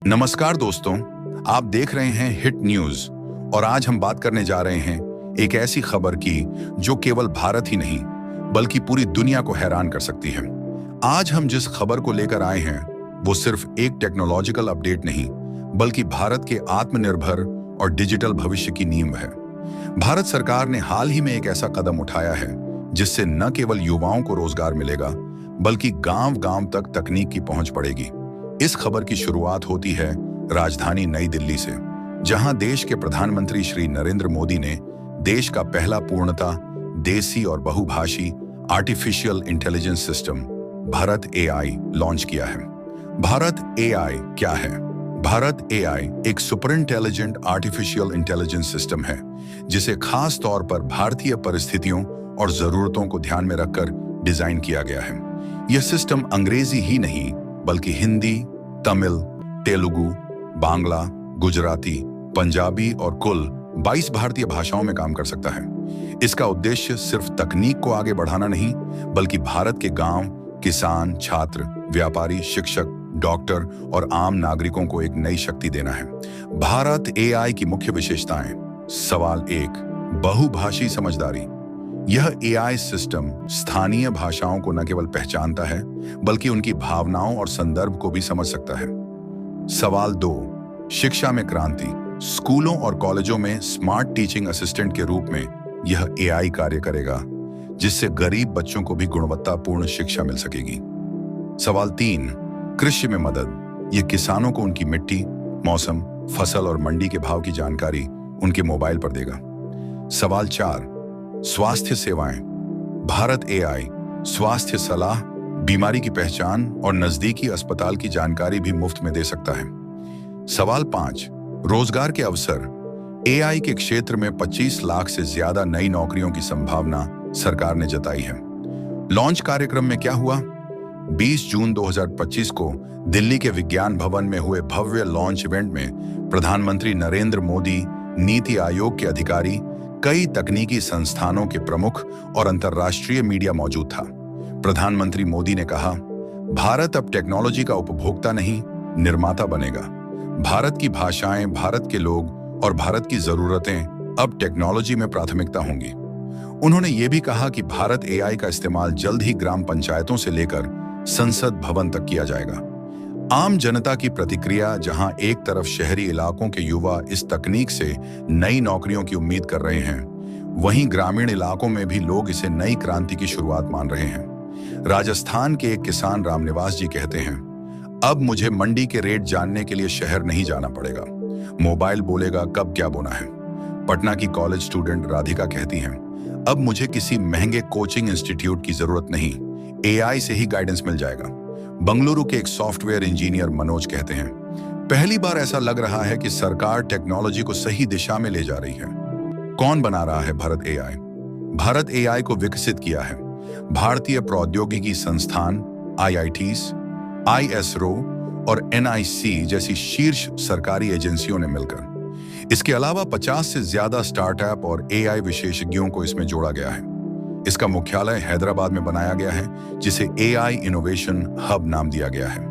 नमस्कार दोस्तों, आप देख रहे हैं हिट न्यूज और आज हम बात करने जा रहे हैं एक ऐसी खबर की जो केवल भारत ही नहीं बल्कि पूरी दुनिया को हैरान कर सकती है। आज हम जिस खबर को लेकर आए हैं वो सिर्फ एक टेक्नोलॉजिकल अपडेट नहीं बल्कि भारत के आत्मनिर्भर और डिजिटल भविष्य की नींव है। भारत सरकार ने हाल ही में एक ऐसा कदम उठाया है जिससे न केवल युवाओं को रोजगार मिलेगा बल्कि गांव-गांव तक तकनीक की पहुंच बढ़ेगी। इस खबर की शुरुआत होती है राजधानी नई दिल्ली से, जहां देश के प्रधानमंत्री श्री नरेंद्र मोदी ने देश का पहला पूर्णतः देसी और बहुभाषी artificial intelligence system Bharat AI launch किया है। भारत एआई क्या है? भारत एआई एक super intelligent artificial intelligence system है जिसे खास तौर पर भारतीय परिस्थितियों और जरूरतों को ध्यान में रखकर डिजाइन किया गया है। यह सिस्टम अंग्रेजी ही नहीं बल्कि हिंदी, तमिल, तेलुगु, बांग्ला, गुजराती, पंजाबी और कुल 22 भारतीय भाषाओं में काम कर सकता है। इसका उद्देश्य सिर्फ तकनीक को आगे बढ़ाना नहीं बल्कि भारत के गांव, किसान, छात्र, व्यापारी, शिक्षक, डॉक्टर और आम नागरिकों को एक नई शक्ति देना है। भारत एआई की मुख्य विशेषताएं। सवाल 1, बहुभाषी समझदारी। यह एआई सिस्टम स्थानीय भाषाओं को न केवल पहचानता है बल्कि उनकी भावनाओं और संदर्भ को भी समझ सकता है। सवाल 2, शिक्षा में क्रांति। स्कूलों और कॉलेजों में स्मार्ट टीचिंग असिस्टेंट के रूप में यह एआई कार्य करेगा जिससे गरीब बच्चों को भी गुणवत्तापूर्ण शिक्षा मिल सकेगी। सवाल 3, कृषि में मदद। यह किसानों को उनकी मिट्टी, मौसम, फसल और मंडी के भाव की जानकारी उनके मोबाइल पर देगा। सवाल 4, स्वास्थ्य सेवाएं। भारत एआई स्वास्थ्य सलाह, बीमारी की पहचान और नजदीकी अस्पताल की जानकारी भी मुफ्त में दे सकता है। सवाल 5, रोजगार के अवसर। एआई के क्षेत्र में 25 लाख से ज्यादा नई नौकरियों की संभावना सरकार ने जताई है। लॉन्च कार्यक्रम में क्या हुआ? 20 जून 2025 को दिल्ली के विज्ञान भवन में हुए भव्य लॉन्च इवेंट में प्रधानमंत्री नरेंद्र मोदी, नीति आयोग के अधिकारी, कई तकनीकी संस्थानों के प्रमुख और अंतर्राष्ट्रीय मीडिया मौजूद था। प्रधानमंत्री मोदी ने कहा, भारत अब टेक्नोलॉजी का उपभोक्ता नहीं, निर्माता बनेगा। भारत की भाषाएं, भारत के लोग और भारत की जरूरतें अब टेक्नोलॉजी में प्राथमिकता होंगी। उन्होंने ये भी कहा कि भारत एआई का इस्तेमाल जल्द ही ग्राम पंचायतों से लेकर संसद भवन तक किया जाएगा। आम जनता की प्रतिक्रिया, जहां एक तरफ शहरी इलाकों के युवा इस तकनीक से नई नौकरियों की उम्मीद कर रहे हैं, वहीं ग्रामीण इलाकों में भी लोग इसे नई क्रांति की शुरुआत मान रहे हैं। राजस्थान के एक किसान रामनिवास जी कहते हैं, अब मुझे मंडी के रेट जानने के लिए शहर नहीं जाना पड़ेगा, मोबाइल बोलेगा कब क्या बोना है। पटना की कॉलेज स्टूडेंट राधिका कहती हैं, अब मुझे किसी महंगे कोचिंग इंस्टीट्यूट की जरूरत नहीं, एआई से ही गाइडेंस मिल जाएगा। बंगलुरु के एक सॉफ्टवेयर इंजीनियर मनोज कहते हैं, पहली बार ऐसा लग रहा है कि सरकार टेक्नोलॉजी को सही दिशा में ले जा रही है। कौन बना रहा है भारत एआई? भारत एआई को विकसित किया है भारतीय प्रौद्योगिकी संस्थान, आईआईटीज, आईएसआरओ और एनआईसी जैसी शीर्ष सरकारी एजेंसियों ने मिलकर। इसके अलावा 50 से ज्यादा स्टार्टअप और एआई विशेषज्ञों को इसमें जोड़ा गया है। इसका मुख्यालय हैदराबाद में बनाया गया है जिसे एआई इनोवेशन हब नाम दिया गया है।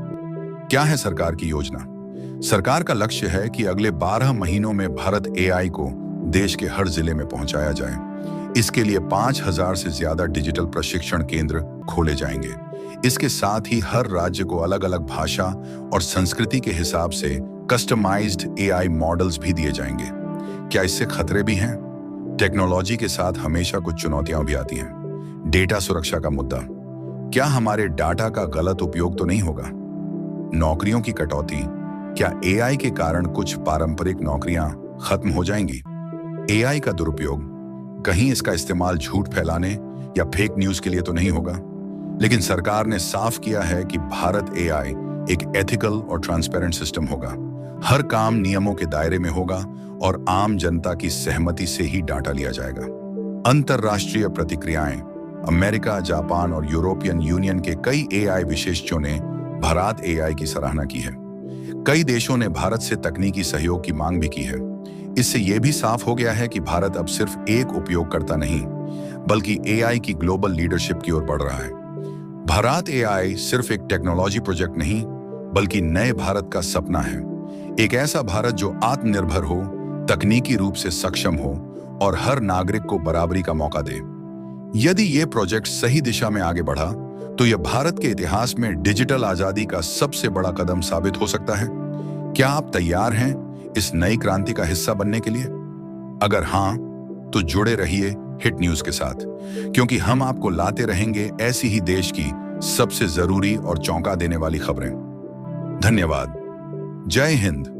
क्या है सरकार की योजना? सरकार का लक्ष्य है कि अगले 12 महीनों में भारत एआई को देश के हर जिले में पहुंचाया जाए। इसके लिए 5000 से ज्यादा डिजिटल प्रशिक्षण केंद्र खोले जाएंगे। इसके साथ ही हर राज्य को अलग अलग भाषा और संस्कृति के हिसाब से कस्टमाइज्ड एआई मॉडल्स भी दिए जाएंगे। क्या इससे खतरे भी हैं? टेक्नोलॉजी के साथ हमेशा कुछ चुनौतियां भी आती हैं। डेटा सुरक्षा का मुद्दा। क्या हमारे डाटा का गलत उपयोग तो नहीं होगा? नौकरियों की कटौती। क्या एआई के कारण कुछ पारंपरिक नौकरियां खत्म हो जाएंगी? एआई का दुरुपयोग। कहीं इसका इस्तेमाल झूठ फैलाने या फेक न्यूज के लिए तो नहीं होगा? लेकिन सरकार ने साफ किया है कि भारत एआई एक एथिकल और ट्रांसपेरेंट सिस्टम होगा। हर काम नियमों के दायरे में होगा और आम जनता की सहमति से ही डाटा लिया जाएगा। अंतर्राष्ट्रीय प्रतिक्रियाएं। अमेरिका, जापान और यूरोपियन यूनियन के कई एआई विशेषज्ञों ने भारत एआई की सराहना की है। कई देशों ने भारत से तकनीकी सहयोग की मांग भी की है। इससे यह भी साफ हो गया है कि भारत अब सिर्फ एक उपयोगकर्ता नहीं बल्कि एआई की ग्लोबल लीडरशिप की ओर बढ़ रहा है। भारत एआई सिर्फ एक टेक्नोलॉजी प्रोजेक्ट नहीं बल्कि नए भारत का सपना है एक ऐसा भारत जो आत्मनिर्भर हो, तकनीकी रूप से सक्षम हो और हर नागरिक को बराबरी का मौका दे। यदि ये प्रोजेक्ट सही दिशा में आगे बढ़ा तो यह भारत के इतिहास में डिजिटल आजादी का सबसे बड़ा कदम साबित हो सकता है। क्या आप तैयार हैं इस नई क्रांति का हिस्सा बनने के लिए? अगर हाँ, तो जुड़े रहिए हिट न्यूज के साथ, क्योंकि हम आपको लाते रहेंगे ऐसी ही देश की सबसे जरूरी और चौंका देने वाली खबरें। धन्यवाद। जय हिंद।